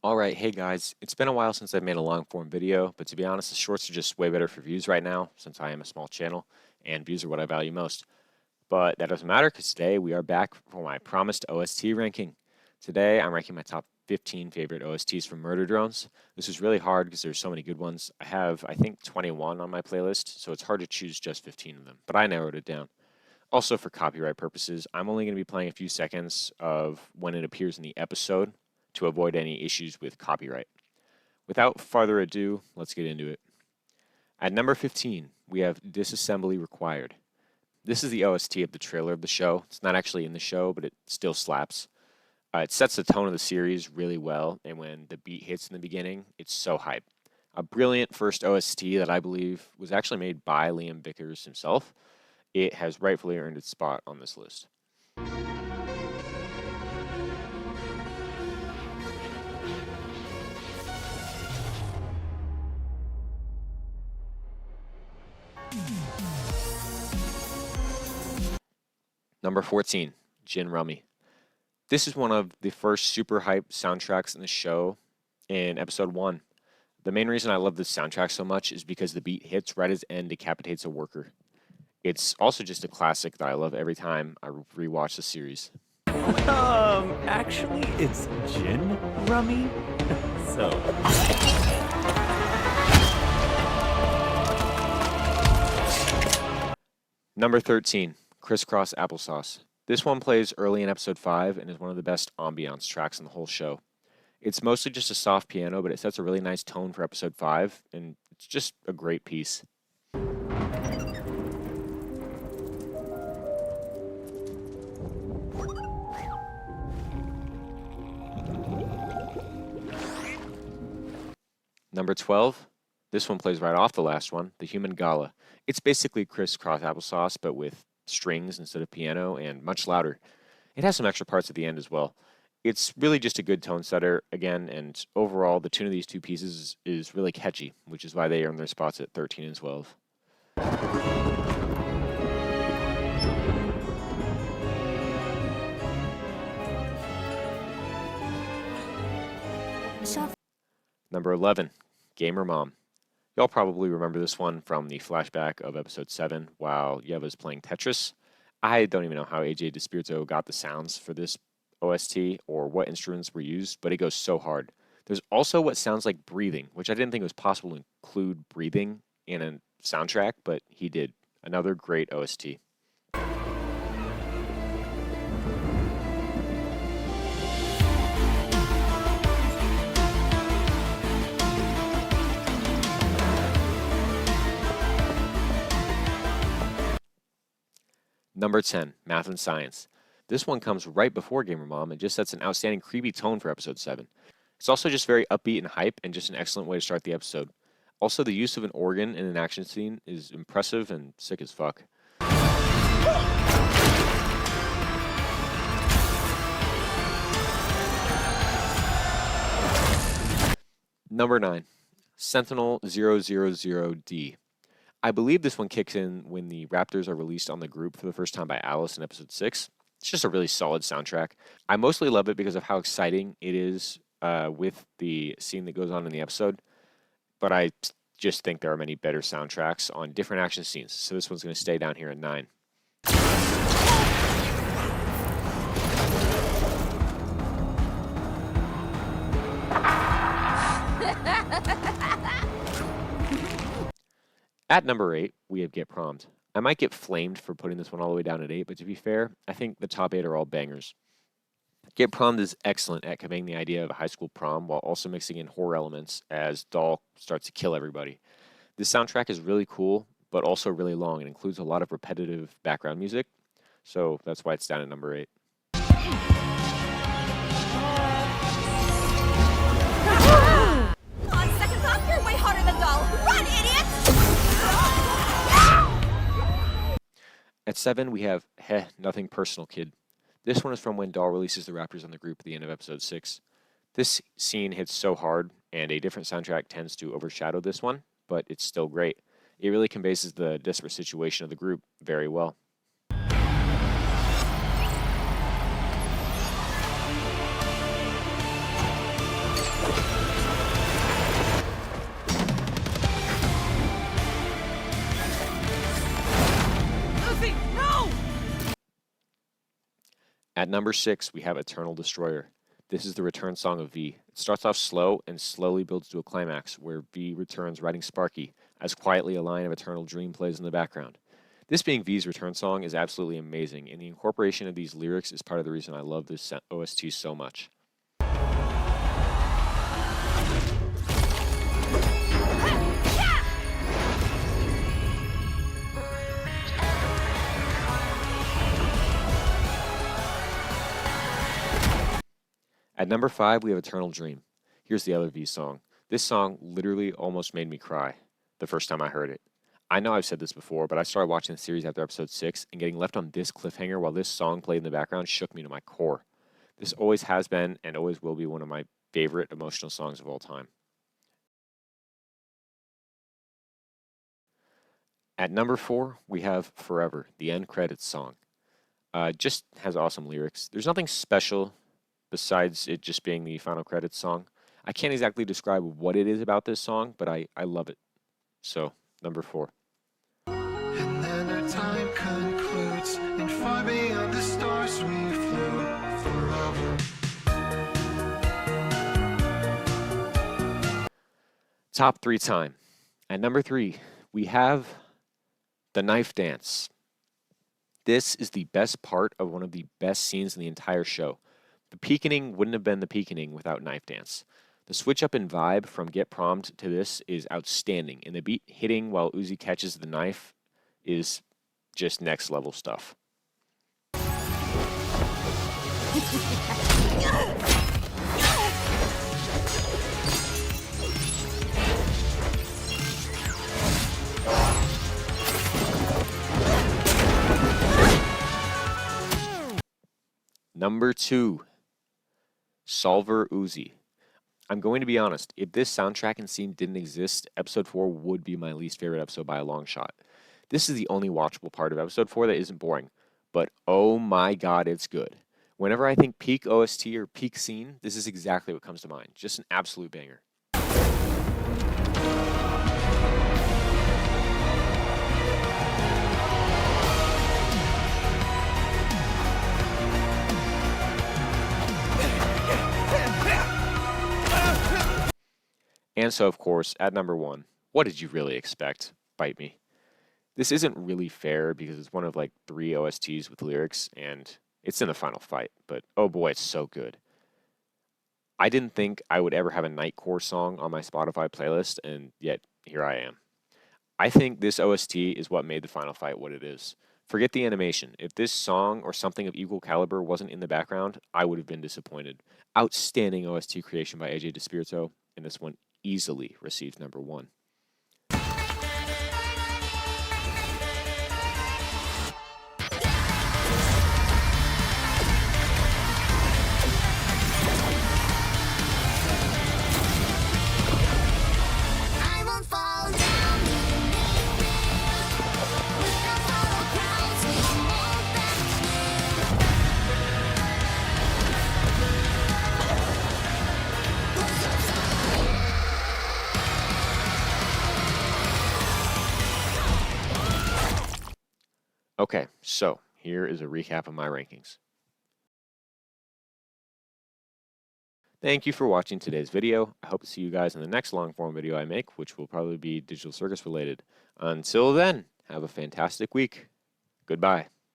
Alright, hey guys, it's been a while since I've made a long form video, but to be honest, the shorts are just way better for views right now, since I am a small channel, and views are what I value most. But that doesn't matter, because today we are back for my promised OST ranking. Today, I'm ranking my top 15 favorite OSTs from Murder Drones. This is really hard because there's so many good ones. I have, I think, 21 on my playlist, so it's hard to choose just 15 of them, but I narrowed it down. Also, for copyright purposes, I'm only going to be playing a few seconds of when it appears in the episode to avoid any issues with copyright. Without further ado, let's get into it. At number 15, we have Disassembly Required. This is the OST of the trailer of the show. It's not actually in the show, but it still slaps. It sets the tone of the series really well, and when the beat hits in the beginning, it's so hype. A brilliant first OST that I believe was actually made by Liam Vickers himself. It has rightfully earned its spot on this list. Number 14, Gin Rummy. This is one of the first super hype soundtracks in the show in episode 1. The main reason I love this soundtrack so much is because the beat hits right as N decapitates a worker. It's also just a classic that I love every time I rewatch the series. Actually, it's Gin Rummy. So. Number 13, Crisscross Applesauce. This one plays early in episode 5 and is one of the best ambiance tracks in the whole show. It's mostly just a soft piano, but it sets a really nice tone for episode 5, and it's just a great piece. Number 12, this one plays right off the last one, The Human Gala. It's basically Crisscross Applesauce, but with strings instead of piano and much louder. It has some extra parts at the end as well. It's really just a good tone setter again, and overall the tune of these two pieces is really catchy, which is why they earn their spots at 13 and 12. Number 11, Gamer Mom. Y'all probably remember this one from the flashback of episode 7 while Yeva's playing Tetris. I don't even know how AJ DeSpirito got the sounds for this OST or what instruments were used, but it goes so hard. There's also what sounds like breathing, which I didn't think it was possible to include breathing in a soundtrack, but he did. Another great OST. Number 10, Math and Science. This one comes right before Gamer Mom and just sets an outstanding creepy tone for episode 7. It's also just very upbeat and hype and just an excellent way to start the episode. Also, the use of an organ in an action scene is impressive and sick as fuck. Number 9, Sentinel 000D. I believe this one kicks in when the Raptors are released on the group for the first time by Alice in episode 6. It's just a really solid soundtrack. I mostly love it because of how exciting it is with the scene that goes on in the episode, but I just think there are many better soundtracks on different action scenes, so this one's going to stay down here at 9. At number 8, we have Get Prommed. I might get flamed for putting this one all the way down at 8, but to be fair, I think the top 8 are all bangers. Get Prommed is excellent at conveying the idea of a high school prom while also mixing in horror elements as Doll starts to kill everybody. This soundtrack is really cool, but also really long and includes a lot of repetitive background music, so that's why it's down at number 8. On second thought, you're way hotter than Doll. Run, idiot! At 7, we have Heh, Nothing Personal Kid. This one is from when Doll releases the Raptors on the group at the end of episode 6. This scene hits so hard, and a different soundtrack tends to overshadow this one, but it's still great. It really conveys the desperate situation of the group very well. At number 6, we have Eternal Destroyer. This is the return song of V. It starts off slow and slowly builds to a climax where V returns riding Sparky as quietly a line of Eternal Dream plays in the background. This being V's return song is absolutely amazing, and the incorporation of these lyrics is part of the reason I love this OST so much. At number 5, we have Eternal Dream. Here's the other V song. This song literally almost made me cry the first time I heard it. I know I've said this before, but I started watching the series after episode 6, and getting left on this cliffhanger while this song played in the background shook me to my core. This always has been and always will be one of my favorite emotional songs of all time. At number 4, we have Forever, the end credits song. Just has awesome lyrics. There's nothing special besides it just being the final credits song. I can't exactly describe what it is about this song, but I love it. So, number 4. And then our time concludes, and far beyond the stars we float forever. Top 3 time. At number 3, we have the knife dance. This is the best part of one of the best scenes in the entire show. The peakening wouldn't have been the peakening without knife dance. The switch up in vibe from Get Prommed to this is outstanding, and the beat hitting while Uzi catches the knife is just next level stuff. Number 2, Solver Uzi. I'm going to be honest, if this soundtrack and scene didn't exist, episode 4 would be my least favorite episode by a long shot. This is the only watchable part of episode 4 that isn't boring, but oh my god, it's good. Whenever I think peak OST or peak scene, this is exactly what comes to mind. Just an absolute banger. And so, of course, at number 1, what did you really expect? Bite me. This isn't really fair because it's one of like 3 OSTs with lyrics, and it's in the final fight, but oh boy, it's so good. I didn't think I would ever have a Nightcore song on my Spotify playlist, and yet here I am. I think this OST is what made the final fight what it is. Forget the animation. If this song or something of equal caliber wasn't in the background, I would have been disappointed. Outstanding OST creation by AJ DeSpirito, and this one easily received number 1. Okay, so here is a recap of my rankings. Thank you for watching today's video. I hope to see you guys in the next long form video I make, which will probably be Digital Circus related. Until then, have a fantastic week. Goodbye.